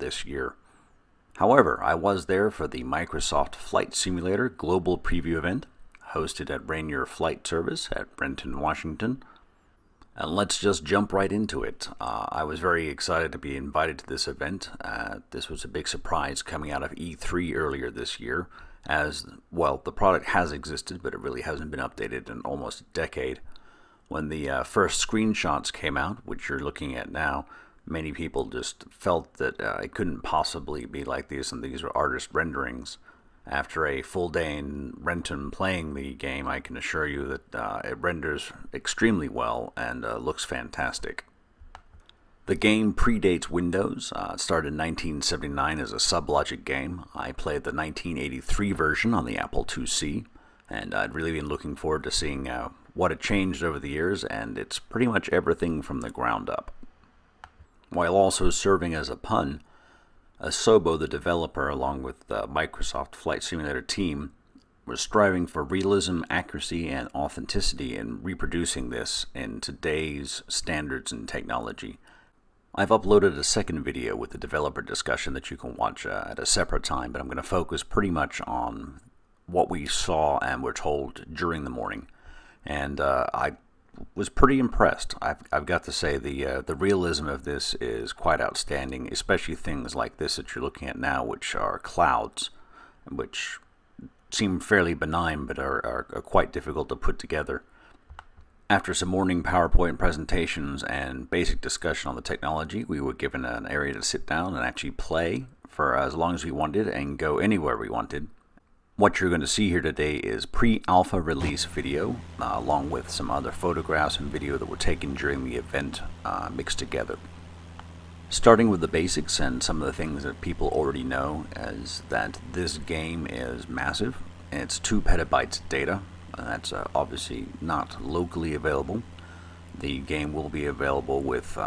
this year. However, I was there for the Microsoft Flight Simulator Global Preview event, hosted at Rainier Flight Service at Brenton, Washington. And let's just jump right into it. I was very excited to be invited to this event. This was a big surprise coming out of E3 earlier this year, as, well, the product has existed, but it really hasn't been updated in almost a decade. When the first screenshots came out, which you're looking at now, many people just felt that it couldn't possibly be like this, and these were artist renderings. After a full day in Renton playing the game, I can assure you that it renders extremely well and looks fantastic. The game predates Windows. It started in 1979 as a sub-logic game. I played the 1983 version on the Apple IIc, and I'd really been looking forward to seeing what had changed over the years, and it's pretty much everything from the ground up. While also serving as a pun, Asobo, the developer, along with the Microsoft Flight Simulator team, was striving for realism, accuracy, and authenticity in reproducing this in today's standards and technology. I've uploaded a second video with the developer discussion that you can watch at a separate time, but I'm going to focus pretty much on what we saw and were told during the morning. And I was pretty impressed. I've got to say the realism of this is quite outstanding, especially things like this that you're looking at now, which are clouds, which seem fairly benign but are quite difficult to put together. After some morning PowerPoint presentations and basic discussion on the technology, we were given an area to sit down and actually play for as long as we wanted and go anywhere we wanted. What you're going to see here today is pre-alpha release video, along with some other photographs and video that were taken during the event mixed together. Starting with the basics and some of the things that people already know is that this game is massive. It's 2 petabytes of data. That's obviously not locally available. The game will be available with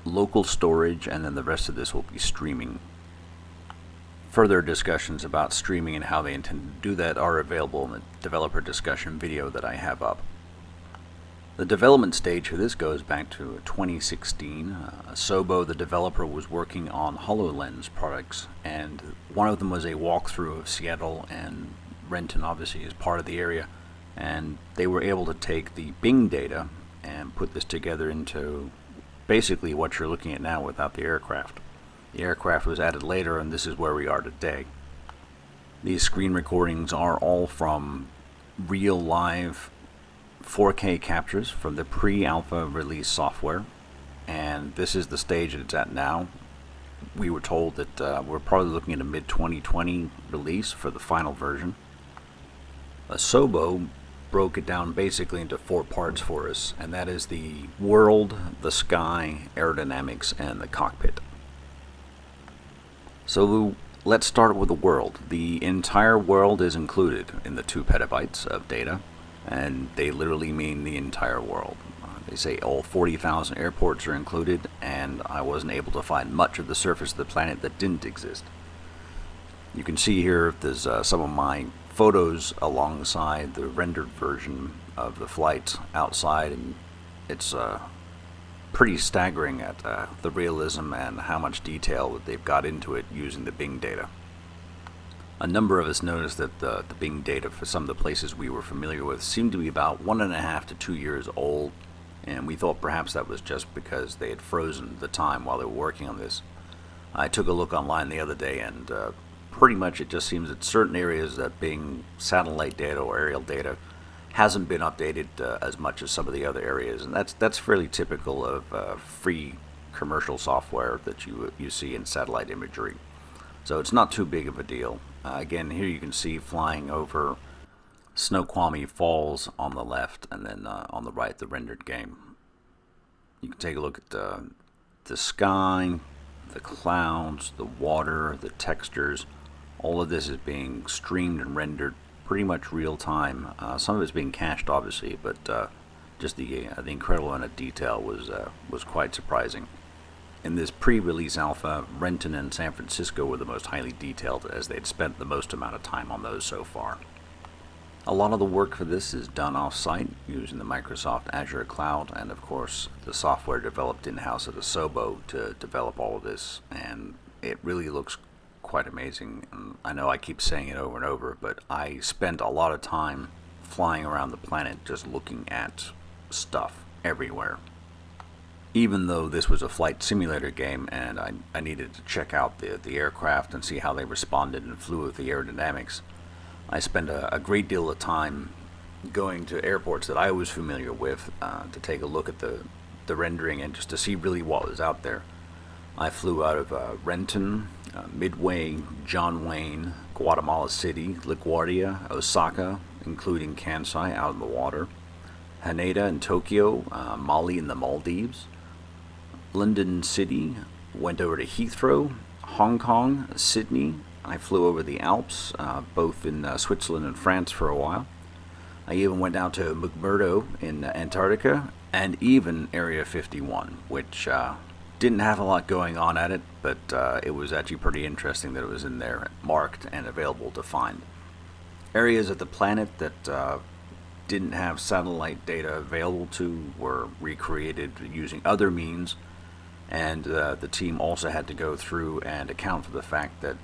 local storage, and then the rest of this will be streaming. Further discussions about streaming and how they intend to do that are available in the developer discussion video that I have up. The development stage for this goes back to 2016. Asobo, the developer, was working on HoloLens products, and one of them was a walkthrough of Seattle, and Renton obviously is part of the area, and they were able to take the Bing data and put this together into basically what you're looking at now without the aircraft. The aircraft was added later, and this is where we are today. These screen recordings are all from real live 4K captures from the pre-alpha release software, and this is the stage that it's at now. We were told that we're probably looking at a mid-2020 release for the final version. Asobo broke it down basically into 4 parts for us, and that is the world, the sky, aerodynamics, and the cockpit. So let's start with the world. The entire world is included in the 2 petabytes of data, and they literally mean the entire world. They say all 40,000 airports are included, and I wasn't able to find much of the surface of the planet that didn't exist. You can see here there's some of my photos alongside the rendered version of the flight outside, and it's pretty staggering at the realism and how much detail that they've got into it using the Bing data. A number of us noticed that the Bing data for some of the places we were familiar with seemed to be about 1.5 to 2 years old, and we thought perhaps that was just because they had frozen the time while they were working on this. I took a look online the other day, and pretty much it just seems that certain areas that Bing satellite data or aerial data hasn't been updated as much as some of the other areas, and that's fairly typical of free commercial software that you see in satellite imagery. So it's not too big of a deal. Again, here you can see flying over Snoqualmie Falls on the left, and then on the right the rendered game. You can take a look at the sky, the clouds, the water, the textures. All of this is being streamed and rendered pretty much real time. Some of it's being cached, obviously, but just the incredible amount of detail was quite surprising. In this pre-release alpha, Renton and San Francisco were the most highly detailed, as they'd spent the most amount of time on those so far. A lot of the work for this is done off-site using the Microsoft Azure cloud, and of course the software developed in-house at Asobo to develop all of this, and it really looks quite amazing. And I know I keep saying it over and over, but I spent a lot of time flying around the planet just looking at stuff everywhere. Even though this was a flight simulator game and I needed to check out the aircraft and see how they responded and flew with the aerodynamics, I spent a great deal of time going to airports that I was familiar with to take a look at the rendering and just to see really what was out there. I flew out of Renton, Midway, John Wayne, Guatemala City, LaGuardia, Osaka, including Kansai out in the water, Haneda in Tokyo, Mali in the Maldives, London City, went over to Heathrow, Hong Kong, Sydney. I flew over the Alps, both in Switzerland and France for a while. I even went out to McMurdo in Antarctica, and even Area 51, which didn't have a lot going on at it, but it was actually pretty interesting that it was in there, marked and available to find. Areas of the planet that didn't have satellite data available to were recreated using other means, and the team also had to go through and account for the fact that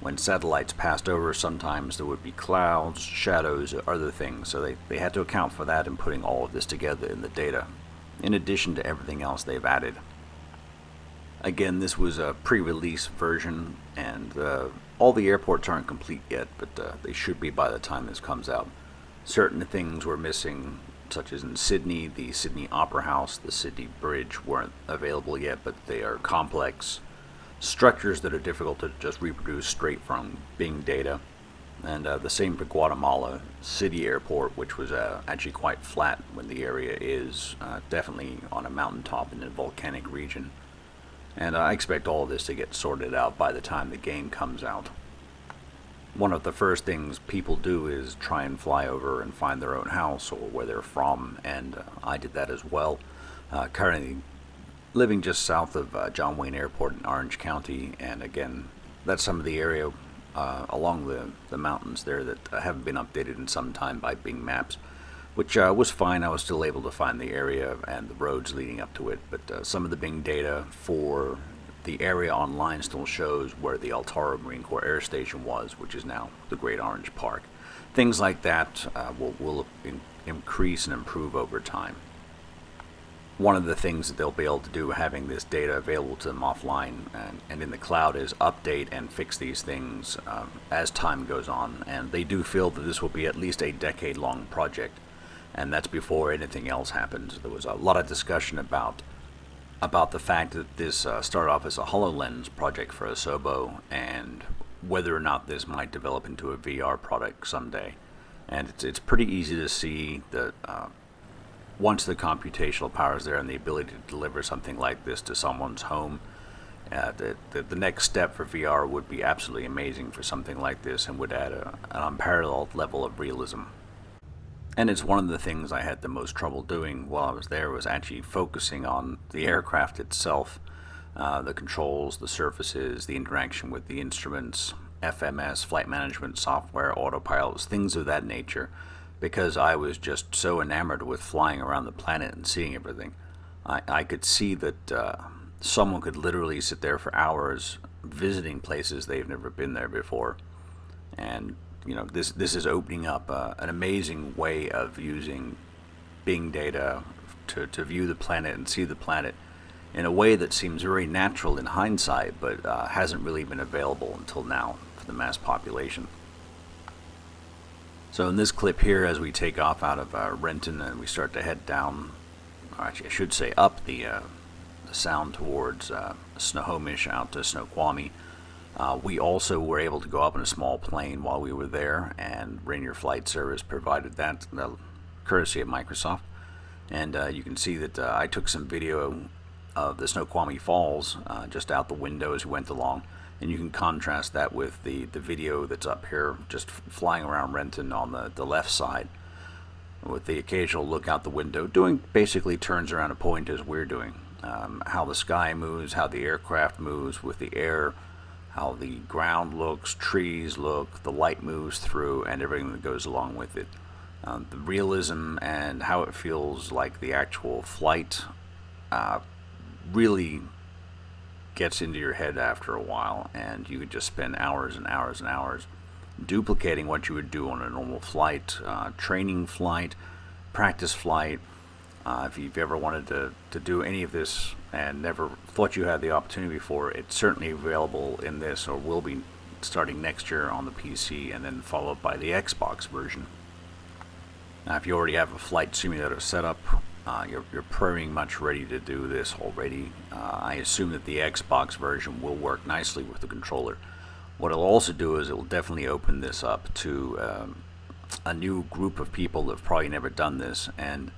when satellites passed over, sometimes there would be clouds, shadows, or other things, so they had to account for that in putting all of this together in the data, in addition to everything else they've added. Again, this was a pre-release version, and all the airports aren't complete yet, but they should be by the time this comes out. Certain things were missing, such as in Sydney, the Sydney Opera House, the Sydney Bridge weren't available yet, but they are complex structures that are difficult to just reproduce straight from Bing data. And the same for Guatemala City Airport, which was actually quite flat when the area is definitely on a mountaintop in a volcanic region. And I expect all of this to get sorted out by the time the game comes out. One of the first things people do is try and fly over and find their own house or where they're from, and I did that as well. Currently living just south of John Wayne Airport in Orange County, and again, that's some of the area along the mountains there that haven't been updated in some time by Bing Maps, which was fine. I was still able to find the area and the roads leading up to it, but some of the Bing data for the area online still shows where the Altaro Marine Corps Air Station was, which is now the Great Orange Park. Things like that will increase and improve over time. One of the things that they'll be able to do, having this data available to them offline and in the cloud, is update and fix these things as time goes on. And they do feel that this will be at least a decade-long project, and that's before anything else happens. There was a lot of discussion about the fact that this started off as a HoloLens project for Asobo, and whether or not this might develop into a VR product someday. And it's pretty easy to see that once the computational power is there and the ability to deliver something like this to someone's home, the next step for VR would be absolutely amazing for something like this and would add an unparalleled level of realism. And it's one of the things I had the most trouble doing while I was there, was actually focusing on the aircraft itself, the controls, the surfaces, the interaction with the instruments, FMS, flight management software, autopilots, things of that nature, because I was just so enamored with flying around the planet and seeing everything. I could see that someone could literally sit there for hours visiting places they've never been there before. And you know, this is opening up an amazing way of using Bing data to view the planet and see the planet in a way that seems very natural in hindsight, but hasn't really been available until now for the mass population. So in this clip here, as we take off out of Renton and we start to head down, or actually I should say up the sound towards Snohomish out to Snoqualmie, we also were able to go up in a small plane while we were there, and Rainier Flight Service provided that, courtesy of Microsoft. And you can see that I took some video of the Snoqualmie Falls just out the window as we went along, and you can contrast that with the video that's up here just flying around Renton on the left side, with the occasional look out the window, doing basically turns around a point as we're doing. How the sky moves, how the aircraft moves with the air, how the ground looks, trees look, the light moves through, and everything that goes along with it. The realism and how it feels like the actual flight really gets into your head after a while, and you could just spend hours and hours and hours duplicating what you would do on a normal flight, training flight, practice flight. If you've ever wanted to do any of this and never thought you had the opportunity before, it's certainly available in this, or will be starting next year on the PC, and then followed by the Xbox version. Now, if you already have a flight simulator set up, you're pretty much ready to do this already. I assume that the Xbox version will work nicely with the controller. What it'll also do is it will definitely open this up to a new group of people that have probably never done this, and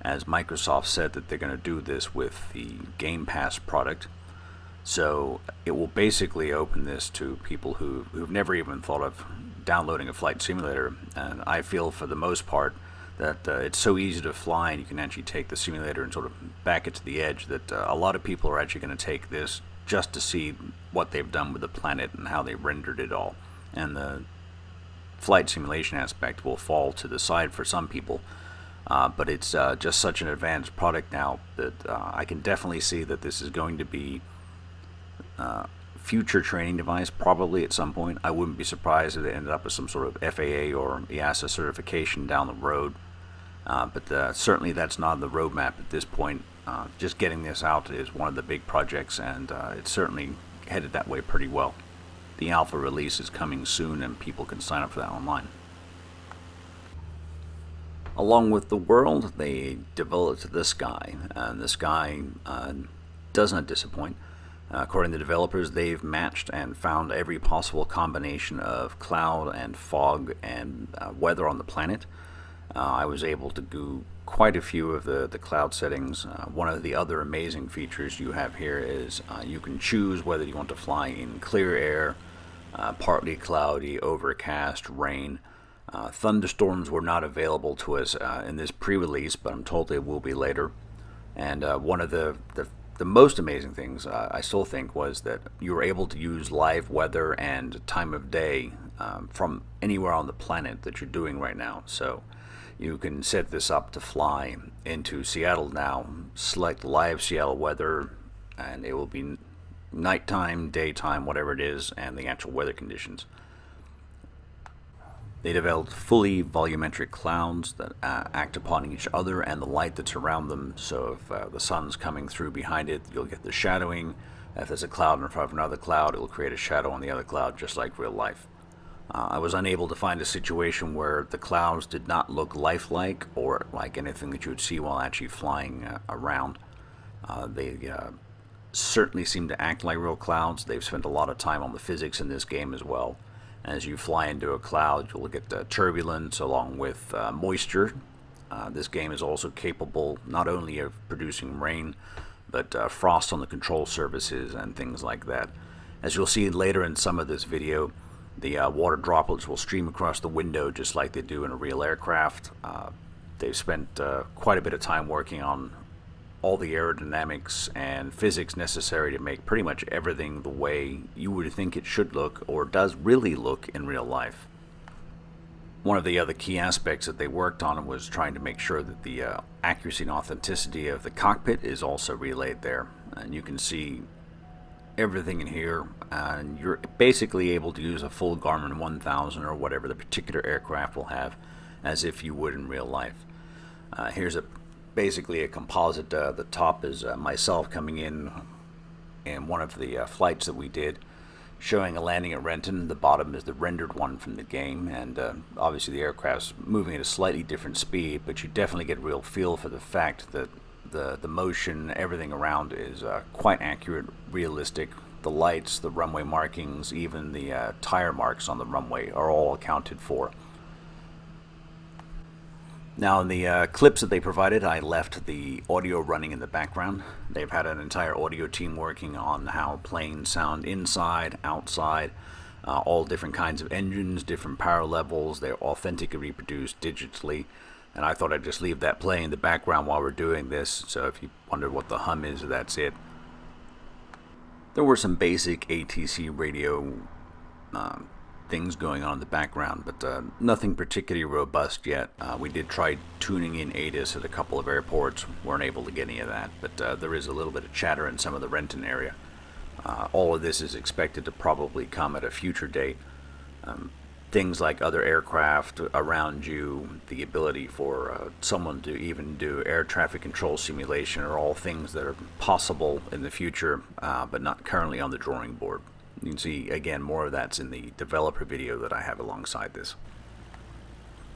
as Microsoft said that they're going to do this with the Game Pass product. So it will basically open this to people who've never even thought of downloading a flight simulator. And I feel for the most part that it's so easy to fly, and you can actually take the simulator and sort of back it to the edge, that a lot of people are actually going to take this just to see what they've done with the planet and how they rendered it all. And the flight simulation aspect will fall to the side for some people. But it's just such an advanced product now that I can definitely see that this is going to be future training device probably at some point. I wouldn't be surprised if it ended up with some sort of FAA or EASA certification down the road. But certainly that's not on the roadmap at this point. Just getting this out is one of the big projects, and it's certainly headed that way pretty well. The alpha release is coming soon, and people can sign up for that online. Along with the world, they developed this guy, and this guy does not disappoint. According to developers, they've matched and found every possible combination of cloud and fog and weather on the planet. I was able to do quite a few of the cloud settings. One of the other amazing features you have here is you can choose whether you want to fly in clear air, partly cloudy, overcast, rain. Thunderstorms were not available to us in this pre-release, but I'm told they will be later. And one of the most amazing things I still think was that you were able to use live weather and time of day from anywhere on the planet that you're doing right now. So you can set this up to fly into Seattle now, select live Seattle weather, and it will be nighttime, daytime, whatever it is, and the actual weather conditions. They developed fully volumetric clouds that act upon each other and the light that's around them. So if the sun's coming through behind it, you'll get the shadowing. If there's a cloud in front of another cloud, it'll create a shadow on the other cloud, just like real life. I was unable to find a situation where the clouds did not look lifelike or like anything that you would see while actually flying around. They certainly seem to act like real clouds. They've spent a lot of time on the physics in this game as well. As you fly into a cloud, you'll get turbulence along with moisture. This game is also capable not only of producing rain, but frost on the control surfaces and things like that. As you'll see later in some of this video, the water droplets will stream across the window just like they do in a real aircraft. They've spent quite a bit of time working on all the aerodynamics and physics necessary to make pretty much everything the way you would think it should look or does really look in real life. One of the other key aspects that they worked on was trying to make sure that the accuracy and authenticity of the cockpit is also relayed there. And you can see everything in here, and you're basically able to use a full Garmin 1000 or whatever the particular aircraft will have as if you would in real life. Here's basically a composite. The top is myself coming in one of the flights that we did, showing a landing at Renton. The bottom is the rendered one from the game, and obviously the aircraft's moving at a slightly different speed, but you definitely get a real feel for the fact that the motion, everything around is quite accurate, realistic. The lights, the runway markings, even the tire marks on the runway are all accounted for. Now, in the clips that they provided, I left the audio running in the background. They've had an entire audio team working on how planes sound inside, outside, all different kinds of engines, different power levels. They're authentically reproduced digitally. And I thought I'd just leave that playing in the background while we're doing this. So if you wonder what the hum is, that's it. There were some basic ATC radio things going on in the background, but nothing particularly robust yet. We did try tuning in ATIS at a couple of airports, weren't able to get any of that, but there is a little bit of chatter in some of the Renton area. All of this is expected to probably come at a future date. Things like other aircraft around you, the ability for someone to even do air traffic control simulation are all things that are possible in the future, but not currently on the drawing board. You can see, again, more of that's in the developer video that I have alongside this.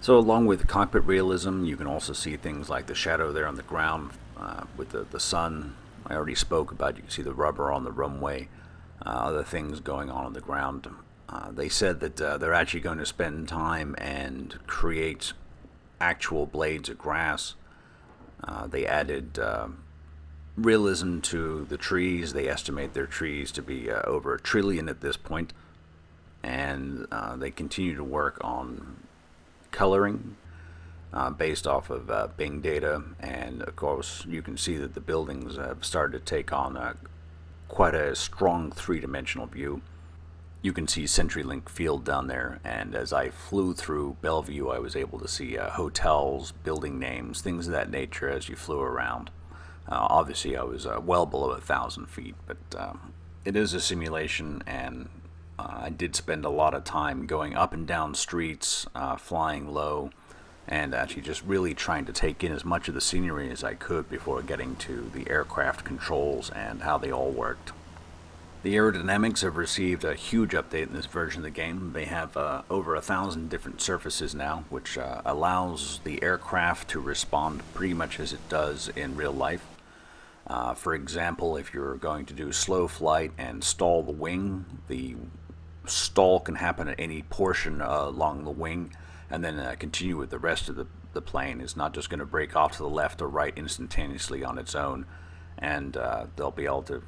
So along with cockpit realism, you can also see things like the shadow there on the ground with the sun. I already spoke about. You can see the rubber on the runway, other things going on the ground. They said that they're actually going to spend time and create actual blades of grass. They added realism to the trees. They estimate their trees to be over 1 trillion at this point, and they continue to work on coloring based off of Bing data, and of course you can see that the buildings have started to take on quite a strong three-dimensional view. You can see CenturyLink Field down there, and as I flew through Bellevue I was able to see hotels, building names, things of that nature as you flew around. Obviously I was well below 1,000 feet, but it is a simulation, and I did spend a lot of time going up and down streets, flying low, and actually just really trying to take in as much of the scenery as I could before getting to the aircraft controls and how they all worked. The aerodynamics have received a huge update in this version of the game. They have over 1,000 different surfaces now, which allows the aircraft to respond pretty much as it does in real life. For example, if you're going to do slow flight and stall the wing, the stall can happen at any portion along the wing, and then continue with the rest of the plane. It's not just going to break off to the left or right instantaneously on its own, and they'll be able to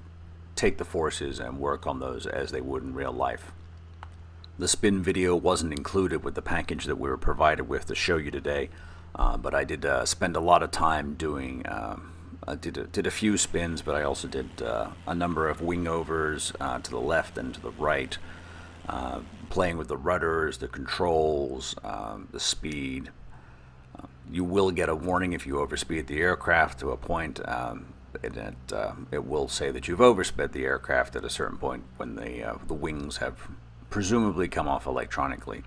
take the forces and work on those as they would in real life. The spin video wasn't included with the package that we were provided with to show you today, but I did spend a lot of time doing I did a few spins, but I also did a number of wing overs to the left and to the right, playing with the rudders, the controls, the speed. You will get a warning if you overspeed the aircraft to a point. It will say that you've oversped the aircraft at a certain point when the wings have presumably come off electronically.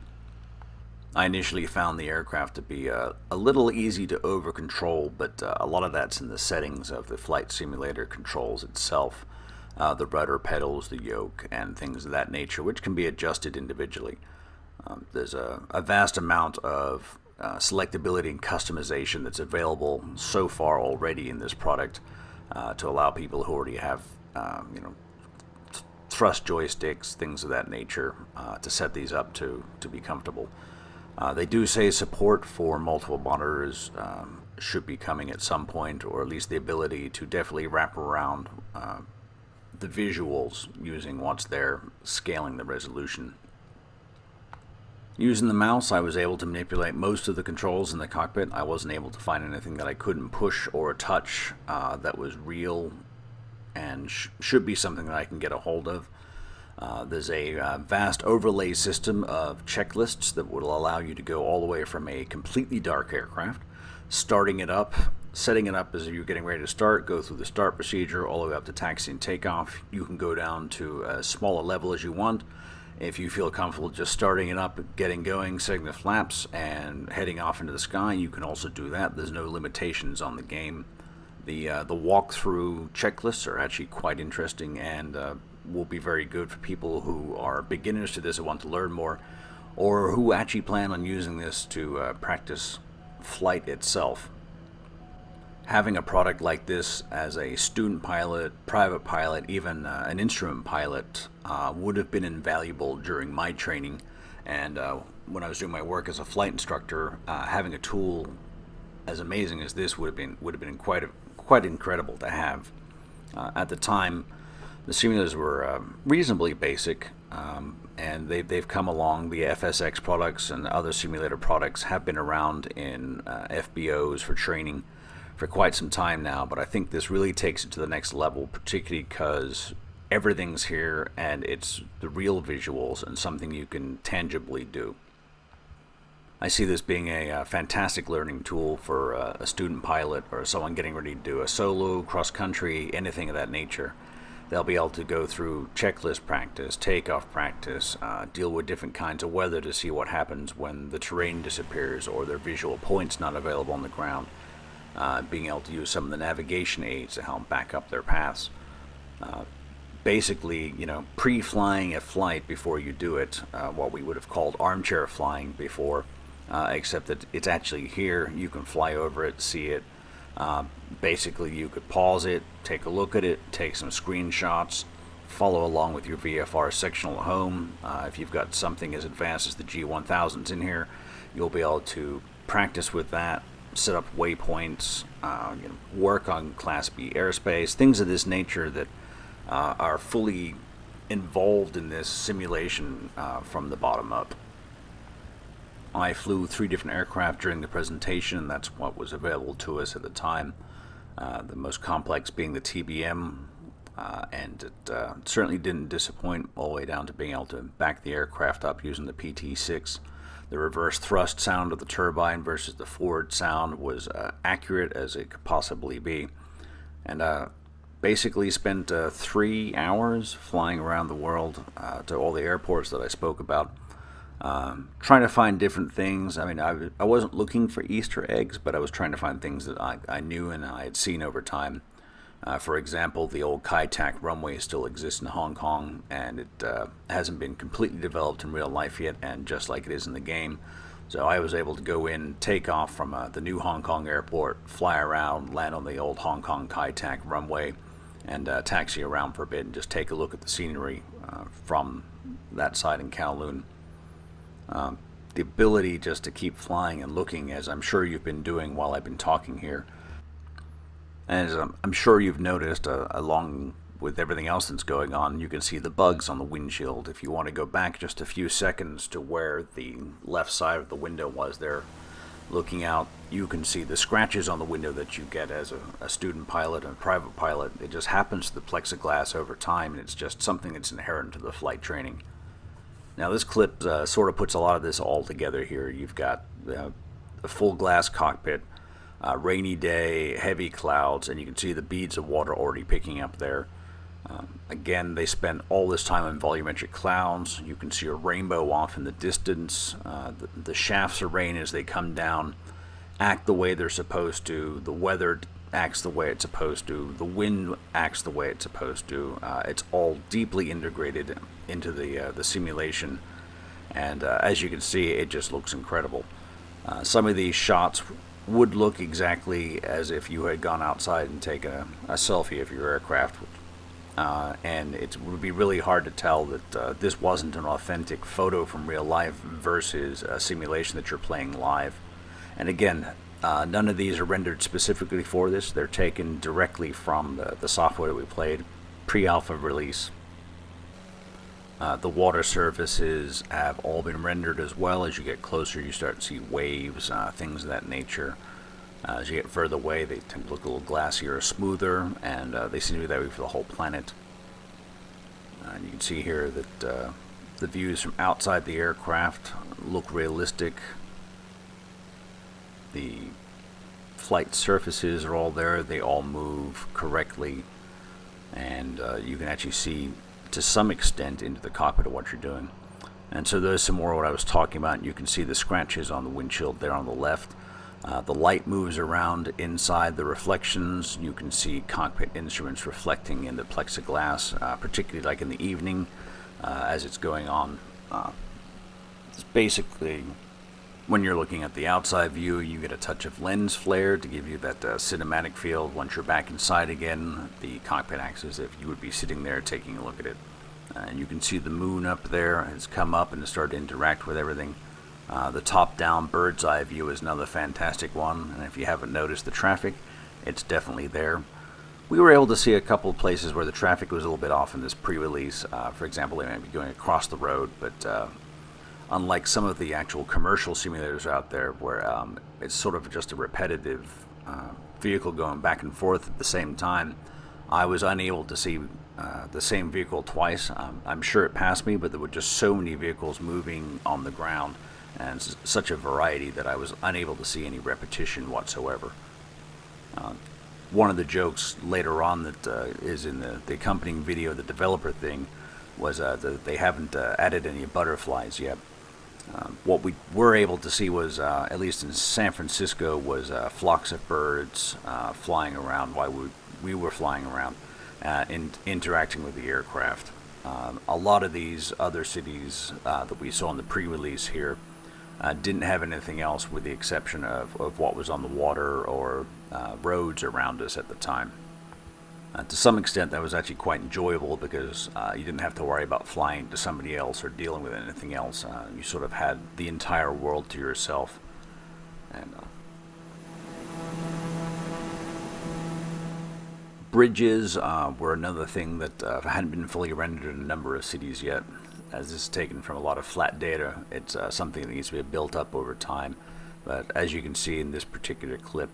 I initially found the aircraft to be a little easy to over control, but a lot of that's in the settings of the flight simulator controls itself, the rudder pedals, the yoke, and things of that nature, which can be adjusted individually. There's a vast amount of selectability and customization that's available so far already in this product to allow people who already have thrust joysticks, things of that nature, to set these up to be comfortable. They do say support for multiple monitors should be coming at some point, or at least the ability to definitely wrap around the visuals using what's there, scaling the resolution. Using the mouse, I was able to manipulate most of the controls in the cockpit. I wasn't able to find anything that I couldn't push or touch that was real and should be something that I can get a hold of. There's a vast overlay system of checklists that will allow you to go all the way from a completely dark aircraft, starting it up, setting it up as you're getting ready to start, go through the start procedure all the way up to taxi and takeoff. You can go down to as small a level as you want. If you feel comfortable just starting it up, getting going, setting the flaps, and heading off into the sky, you can also do that. There's no limitations on the game. The walkthrough checklists are actually quite interesting and will be very good for people who are beginners to this and want to learn more, or who actually plan on using this to practice flight itself. Having a product like this as a student pilot, private pilot, even an instrument pilot would have been invaluable during my training, and when I was doing my work as a flight instructor, having a tool as amazing as this would have been quite incredible to have. At the time, the simulators were reasonably basic, and they've come along. The FSX products and other simulator products have been around in FBOs for training for quite some time now, but I think this really takes it to the next level, particularly because everything's here and it's the real visuals and something you can tangibly do. I see this being a fantastic learning tool for a student pilot or someone getting ready to do a solo, cross-country, anything of that nature. They'll be able to go through checklist practice, takeoff practice, deal with different kinds of weather to see what happens when the terrain disappears or their visual points not available on the ground. Being able to use some of the navigation aids to help back up their paths. Basically, pre-flying a flight before you do it, what we would have called armchair flying before, except that it's actually here. You can fly over it, see it. Basically, you could pause it, take a look at it, take some screenshots, follow along with your VFR sectional at home. If you've got something as advanced as the G1000s in here, you'll be able to practice with that, set up waypoints, work on Class B airspace, things of this nature that are fully involved in this simulation from the bottom up. I flew 3 different aircraft during the presentation, and that's what was available to us at the time. The most complex being the TBM, and it certainly didn't disappoint, all the way down to being able to back the aircraft up using the PT-6. The reverse thrust sound of the turbine versus the forward sound was accurate as it could possibly be. And basically spent 3 hours flying around the world to all the airports that I spoke about, trying to find different things. I mean, I wasn't looking for Easter eggs, but I was trying to find things that I knew and I had seen over time. For example, the old Kai-Tak runway still exists in Hong Kong, and it hasn't been completely developed in real life yet, and just like it is in the game. So I was able to go in, take off from the new Hong Kong airport, fly around, land on the old Hong Kong Kai-Tak runway, and taxi around for a bit and just take a look at the scenery from that side in Kowloon. The ability just to keep flying and looking, as I'm sure you've been doing while I've been talking here. And as I'm sure you've noticed, along with everything else that's going on, you can see the bugs on the windshield. If you want to go back just a few seconds to where the left side of the window was there, looking out, you can see the scratches on the window that you get as a student pilot and a private pilot. It just happens to the plexiglass over time, and it's just something that's inherent to the flight training. Now this clip sort of puts a lot of this all together here. You've got a full glass cockpit, rainy day, heavy clouds, and you can see the beads of water already picking up there. Again, they spent all this time on volumetric clouds. You can see a rainbow off in the distance. The shafts of rain as they come down act the way they're supposed to. The weather acts the way it's supposed to. The wind acts the way it's supposed to. It's all deeply integrated into the simulation, and as you can see, it just looks incredible. Some of these shots would look exactly as if you had gone outside and taken a selfie of your aircraft, and it would be really hard to tell that this wasn't an authentic photo from real life versus a simulation that you're playing live. And again, none of these are rendered specifically for this. They're taken directly from the software that we played, pre-alpha release. The water surfaces have all been rendered as well. As you get closer, you start to see waves, things of that nature. As you get further away, they tend to look a little glassier or smoother, and they seem to be that way for the whole planet. And you can see here that the views from outside the aircraft look realistic. The flight surfaces are all there. They all move correctly, and you can actually see to some extent into the cockpit of what you're doing. And so there's some more of what I was talking about. You can see the scratches on the windshield there on the left. The light moves around inside the reflections. You can see cockpit instruments reflecting in the plexiglass, particularly like in the evening as it's going on. It's basically, when you're looking at the outside view, you get a touch of lens flare to give you that cinematic feel. Once you're back inside again, the cockpit acts as if you would be sitting there taking a look at it. And you can see the moon up there has come up and started to interact with everything. The top-down bird's eye view is another fantastic one, and if you haven't noticed the traffic, it's definitely there. We were able to see a couple of places where the traffic was a little bit off in this pre-release. For example, they might be going across the road, but unlike some of the actual commercial simulators out there where it's sort of just a repetitive vehicle going back and forth at the same time, I was unable to see the same vehicle twice. I'm sure it passed me, but there were just so many vehicles moving on the ground and such a variety that I was unable to see any repetition whatsoever. one of the jokes later on that is in the accompanying video, the developer thing, was that they haven't added any butterflies yet. What we were able to see was, at least in San Francisco, was flocks of birds flying around while we were flying around and interacting with the aircraft. A lot of these other cities that we saw in the pre-release here didn't have anything else with the exception of what was on the water or roads around us at the time. To some extent, that was actually quite enjoyable because you didn't have to worry about flying to somebody else or dealing with anything else. You sort of had the entire world to yourself. And bridges were another thing that hadn't been fully rendered in a number of cities yet. As this is taken from a lot of flat data, it's something that needs to be built up over time. But as you can see in this particular clip,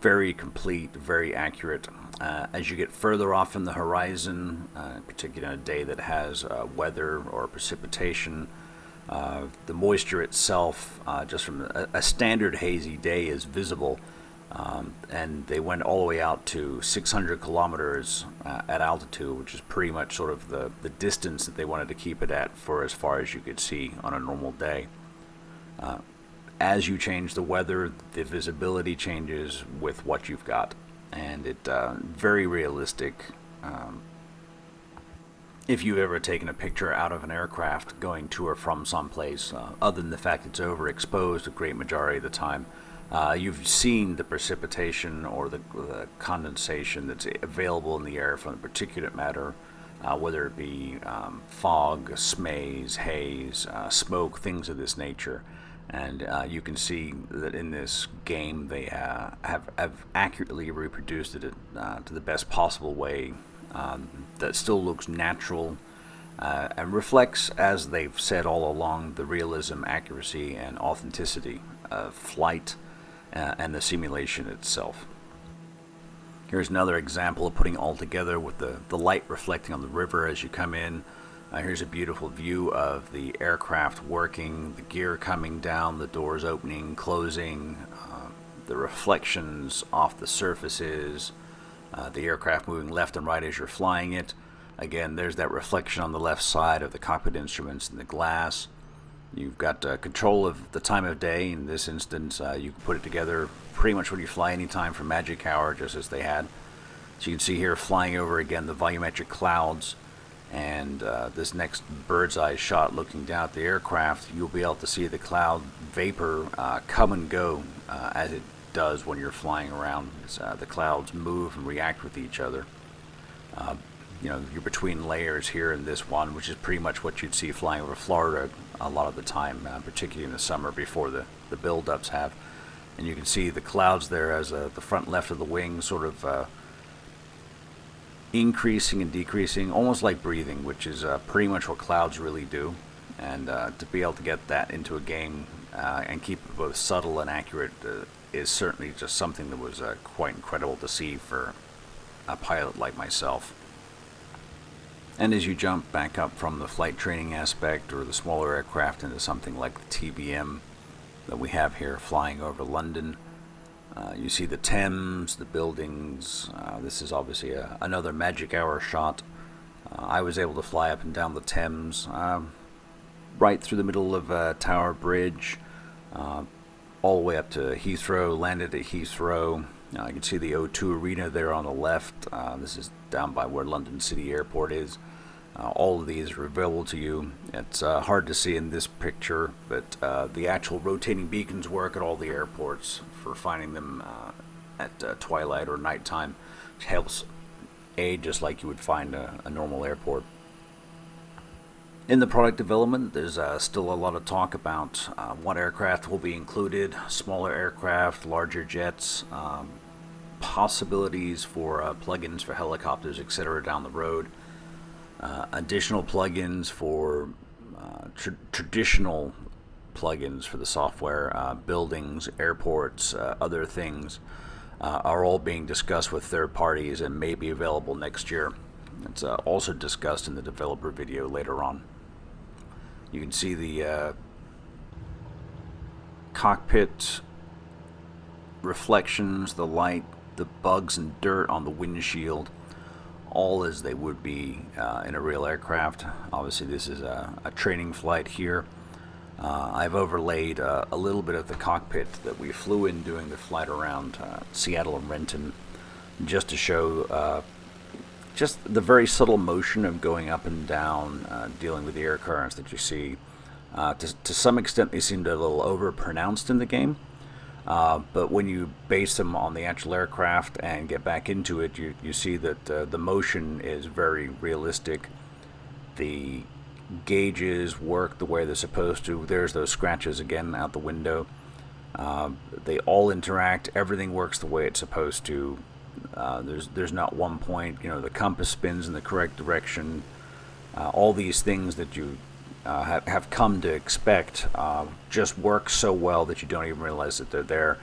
very complete, very accurate. As you get further off in the horizon, particularly on a day that has weather or precipitation, the moisture itself, just from a standard hazy day, is visible. And they went all the way out to 600 kilometers at altitude, which is pretty much sort of the distance that they wanted to keep it at for as far as you could see on a normal day. As you change the weather, the visibility changes with what you've got, and it very realistic. If you've ever taken a picture out of an aircraft going to or from someplace, other than the fact it's overexposed a great majority of the time, you've seen the precipitation or the condensation that's available in the air from the particulate matter, whether it be fog, smaze, haze, smoke, things of this nature. And you can see that in this game they have accurately reproduced it to the best possible way that still looks natural and reflects, as they've said all along, the realism, accuracy, and authenticity of flight and the simulation itself. Here's another example of putting it all together with the light reflecting on the river as you come in. Here's a beautiful view of the aircraft working, the gear coming down, the doors opening, closing, the reflections off the surfaces, the aircraft moving left and right as you're flying it. Again, there's that reflection on the left side of the cockpit instruments and the glass. You've got control of the time of day. In this instance, you can put it together pretty much when you fly anytime from magic hour, just as they had. So you can see here flying over again the volumetric clouds. And this next bird's eye shot looking down at the aircraft, you'll be able to see the cloud vapor come and go as it does when you're flying around. The clouds move and react with each other. You're between layers here in this one, which is pretty much what you'd see flying over Florida a lot of the time, particularly in the summer before the build-ups have. And you can see the clouds there as the front left of the wing sort of increasing and decreasing, almost like breathing, which is pretty much what clouds really do. And to be able to get that into a game and keep it both subtle and accurate is certainly just something that was quite incredible to see for a pilot like myself. And as you jump back up from the flight training aspect or the smaller aircraft into something like the TBM that we have here flying over London, you see the Thames, the buildings. This is obviously another magic hour shot. I was able to fly up and down the Thames, right through the middle of Tower Bridge, all the way up to Heathrow, landed at Heathrow. You can see the O2 Arena there on the left. This is down by where London City Airport is. All of these are available to you. It's hard to see in this picture, but the actual rotating beacons work at all the airports for finding them at twilight or nighttime, which helps aid just like you would find a normal airport. In the product development, there's still a lot of talk about what aircraft will be included, smaller aircraft, larger jets, possibilities for plugins for helicopters, etc. down the road. Additional plugins for traditional plugins for the software, buildings, airports, other things are all being discussed with third parties and may be available next year. It's also discussed in the developer video later on. You can see the cockpit reflections, the light the bugs and dirt on the windshield, all as they would be in a real aircraft. Obviously this is a training flight here. I've overlaid a little bit of the cockpit that we flew in doing the flight around Seattle and Renton, just to show just the very subtle motion of going up and down, dealing with the air currents that you see. To some extent they seemed a little over pronounced in the game, but when you base them on the actual aircraft and get back into it, you see that the motion is very realistic. The gauges work the way they're supposed to. There's those scratches again out the window. They all interact. Everything works the way it's supposed to. There's not one point, the compass spins in the correct direction. All these things that you have come to expect just work so well that you don't even realize that they're there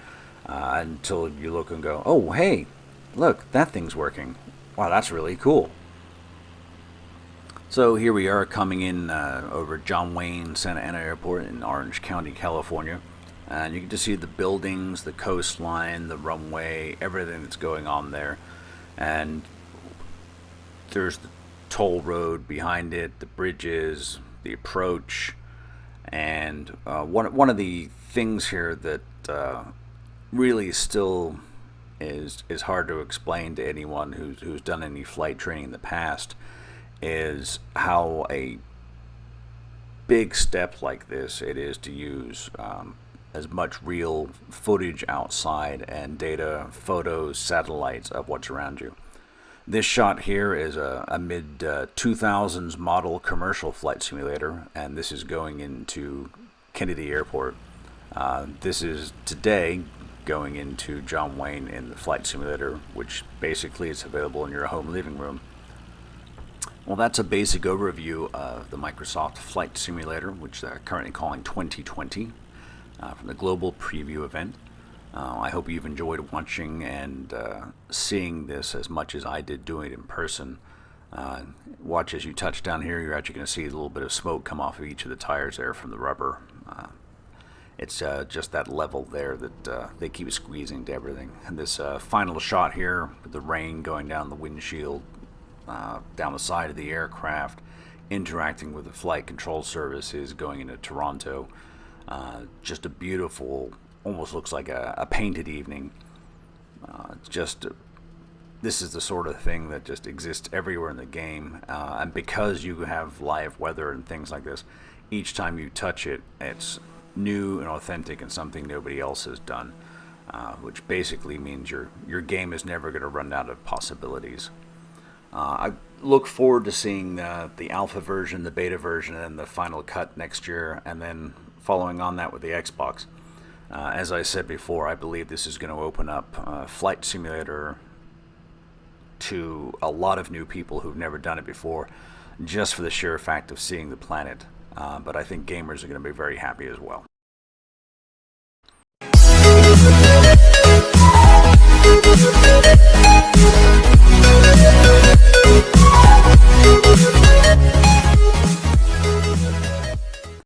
until you look and go, oh, hey, look, that thing's working. Wow, that's really cool. So here we are coming in over John Wayne Santa Ana Airport in Orange County, California. And you can just see the buildings, the coastline, the runway, everything that's going on there. And there's the toll road behind it, the bridges, the approach. And one of the things here that really still is hard to explain to anyone who's done any flight training in the past is how a big step like this it is to use as much real footage outside and data, photos, satellites of what's around you. This shot here is a mid-2000s model commercial flight simulator, and this is going into Kennedy Airport. This is today going into John Wayne in the flight simulator, which basically is available in your home living room. Well, that's a basic overview of the Microsoft Flight Simulator, which they're currently calling 2020, from the global preview event. I hope you've enjoyed watching and seeing this as much as I did doing it in person. Watch as you touch down here, you're actually going to see a little bit of smoke come off of each of the tires there from the rubber. It's just that level there that they keep squeezing to everything. And this final shot here with the rain going down the windshield, down the side of the aircraft, interacting with the flight control services going into Toronto. Just a beautiful, almost looks like a painted evening. This is the sort of thing that just exists everywhere in the game, and because you have live weather and things like this, each time you touch it, it's new and authentic and something nobody else has done, which basically means your game is never going to run out of possibilities. I look forward to seeing the alpha version, the beta version, and the final cut next year, and then following on that with the Xbox. As I said before, I believe this is going to open up Flight Simulator to a lot of new people who've never done it before, just for the sheer fact of seeing the planet. But I think gamers are going to be very happy as well.